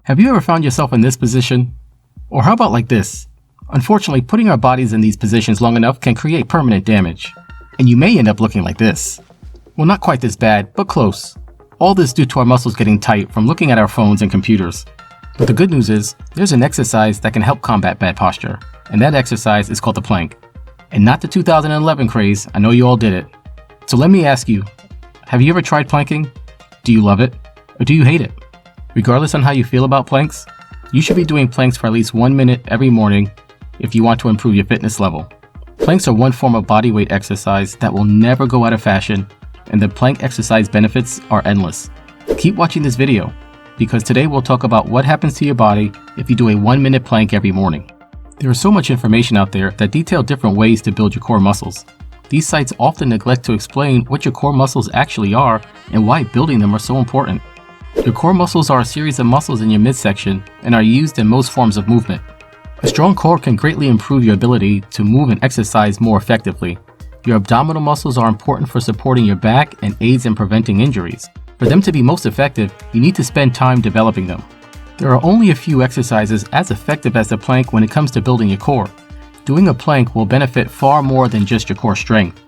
Have you ever found yourself in this position? Or how about like this? Unfortunately, putting our bodies in these positions long enough can create permanent damage. And you may end up looking like this. Well, not quite this bad, but close. All this due to our muscles getting tight from looking at our phones and computers. But the good news is, there's an exercise that can help combat bad posture. And that exercise is called the plank. And not the 2011 craze, I know you all did it. So let me ask you, have you ever tried planking? Do you love it? Or do you hate it? Regardless on how you feel about planks, you should be doing planks for at least 1 minute every morning if you want to improve your fitness level. Planks are one form of bodyweight exercise that will never go out of fashion, and the plank exercise benefits are endless. Keep watching this video, because today we'll talk about what happens to your body if you do a 1 minute plank every morning. There is so much information out there that detail different ways to build your core muscles. These sites often neglect to explain what your core muscles actually are and why building them are so important. Your core muscles are a series of muscles in your midsection and are used in most forms of movement. A strong core can greatly improve your ability to move and exercise more effectively. Your abdominal muscles are important for supporting your back and aids in preventing injuries. For them to be most effective, you need to spend time developing them. There are only a few exercises as effective as the plank when it comes to building your core. Doing a plank will benefit far more than just your core strength.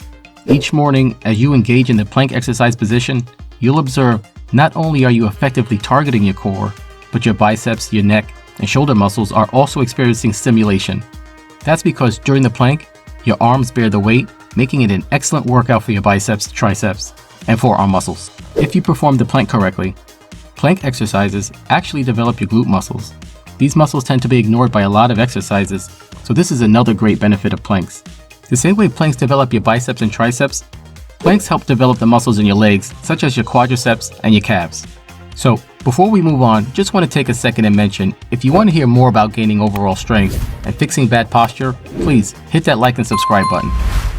Each morning, as you engage in the plank exercise position, you'll observe not only are you effectively targeting your core, but your biceps, your neck, and shoulder muscles are also experiencing stimulation. That's because during the plank, your arms bear the weight, making it an excellent workout for your biceps, triceps, and forearm muscles. If you perform the plank correctly, plank exercises actually develop your glute muscles. These muscles tend to be ignored by a lot of exercises, so this is another great benefit of planks. The same way planks develop your biceps and triceps, planks help develop the muscles in your legs, such as your quadriceps and your calves. So, before we move on, just want to take a second and mention, if you want to hear more about gaining overall strength and fixing bad posture, please hit that like and subscribe button.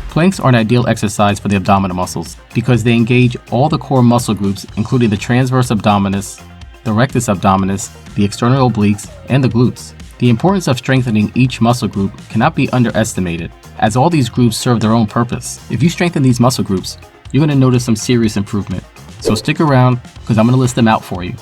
Planks are an ideal exercise for the abdominal muscles because they engage all the core muscle groups, including the transverse abdominis, the rectus abdominis, the external obliques, and the glutes. The importance of strengthening each muscle group cannot be underestimated, as all these groups serve their own purpose. If you strengthen these muscle groups, you're going to notice some serious improvement. So stick around, because I'm going to list them out for you.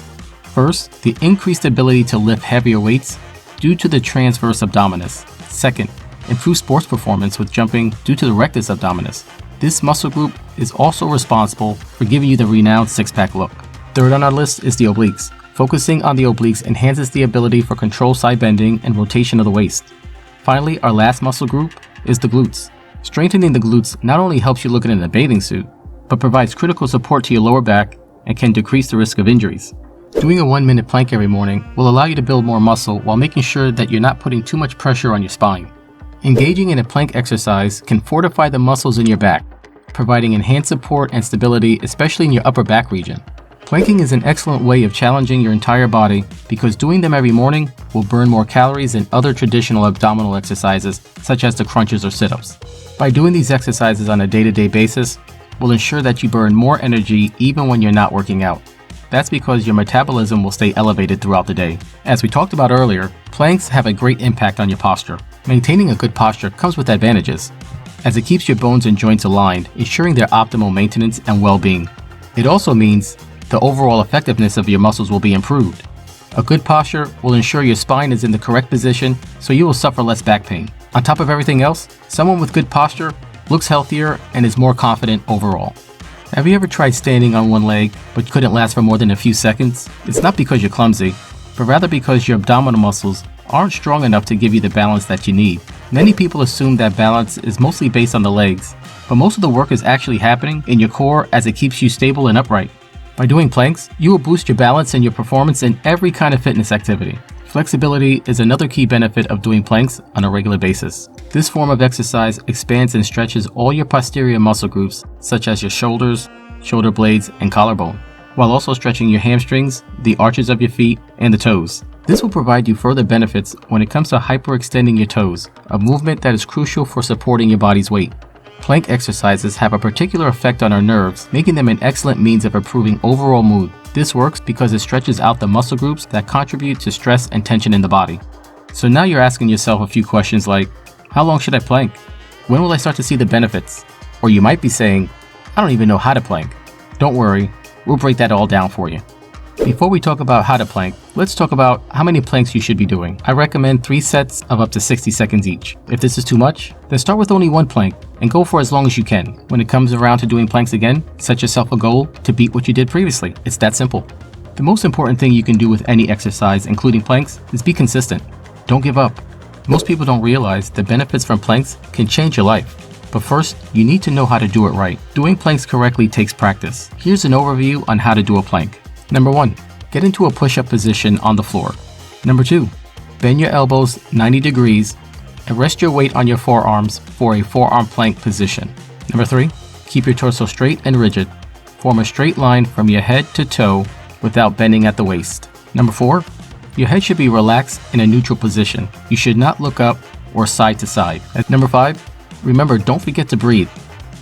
First, the increased ability to lift heavier weights due to the transverse abdominis. Second, improved sports performance with jumping due to the rectus abdominis. This muscle group is also responsible for giving you the renowned six-pack look. Third on our list is the obliques. Focusing on the obliques enhances the ability for controlled side bending and rotation of the waist. Finally, our last muscle group is the glutes. Strengthening the glutes not only helps you look good in a bathing suit, but provides critical support to your lower back and can decrease the risk of injuries. Doing a 1 minute plank every morning will allow you to build more muscle while making sure that you're not putting too much pressure on your spine. Engaging in a plank exercise can fortify the muscles in your back, providing enhanced support and stability, especially in your upper back region. Planking is an excellent way of challenging your entire body because doing them every morning will burn more calories than other traditional abdominal exercises such as the crunches or sit-ups. By doing these exercises on a day-to-day basis will ensure that you burn more energy even when you're not working out. That's because your metabolism will stay elevated throughout the day. As we talked about earlier, planks have a great impact on your posture. Maintaining a good posture comes with advantages, as it keeps your bones and joints aligned, ensuring their optimal maintenance and well-being. It also means the overall effectiveness of your muscles will be improved. A good posture will ensure your spine is in the correct position, so you will suffer less back pain. On top of everything else, someone with good posture looks healthier and is more confident overall. Have you ever tried standing on one leg but couldn't last for more than a few seconds? It's not because you're clumsy, but rather because your abdominal muscles aren't strong enough to give you the balance that you need. Many people assume that balance is mostly based on the legs, but most of the work is actually happening in your core as it keeps you stable and upright. By doing planks, you will boost your balance and your performance in every kind of fitness activity. Flexibility is another key benefit of doing planks on a regular basis. This form of exercise expands and stretches all your posterior muscle groups, such as your shoulders, shoulder blades, and collarbone, while also stretching your hamstrings, the arches of your feet, and the toes. This will provide you further benefits when it comes to hyperextending your toes, a movement that is crucial for supporting your body's weight. Plank exercises have a particular effect on our nerves, making them an excellent means of improving overall mood. This works because it stretches out the muscle groups that contribute to stress and tension in the body. So now you're asking yourself a few questions like, how long should I plank? When will I start to see the benefits? Or you might be saying, I don't even know how to plank. Don't worry, we'll break that all down for you. Before we talk about how to plank, let's talk about how many planks you should be doing. I recommend 3 sets of up to 60 seconds each. If this is too much, then start with only 1 plank and go for as long as you can. When it comes around to doing planks again, set yourself a goal to beat what you did previously. It's that simple. The most important thing you can do with any exercise, including planks, is be consistent. Don't give up. Most people don't realize the benefits from planks can change your life. But first, you need to know how to do it right. Doing planks correctly takes practice. Here's an overview on how to do a plank. Number 1. Get into a push-up position on the floor. Number 2. Bend your elbows 90 degrees and rest your weight on your forearms for a forearm plank position. Number 3. Keep your torso straight and rigid. Form a straight line from your head to toe without bending at the waist. Number 4. Your head should be relaxed in a neutral position. You should not look up or side to side. At number 5. Remember, don't forget to breathe.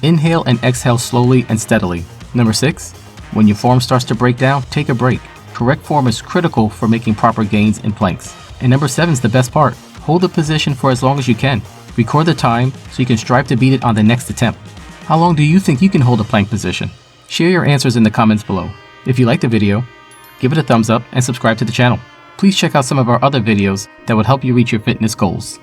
Inhale and exhale slowly and steadily. Number 6. When your form starts to break down, take a break. Correct form is critical for making proper gains in planks. And number 7 is the best part. Hold the position for as long as you can. Record the time so you can strive to beat it on the next attempt. How long do you think you can hold a plank position? Share your answers in the comments below. If you liked the video, give it a thumbs up and subscribe to the channel. Please check out some of our other videos that would help you reach your fitness goals.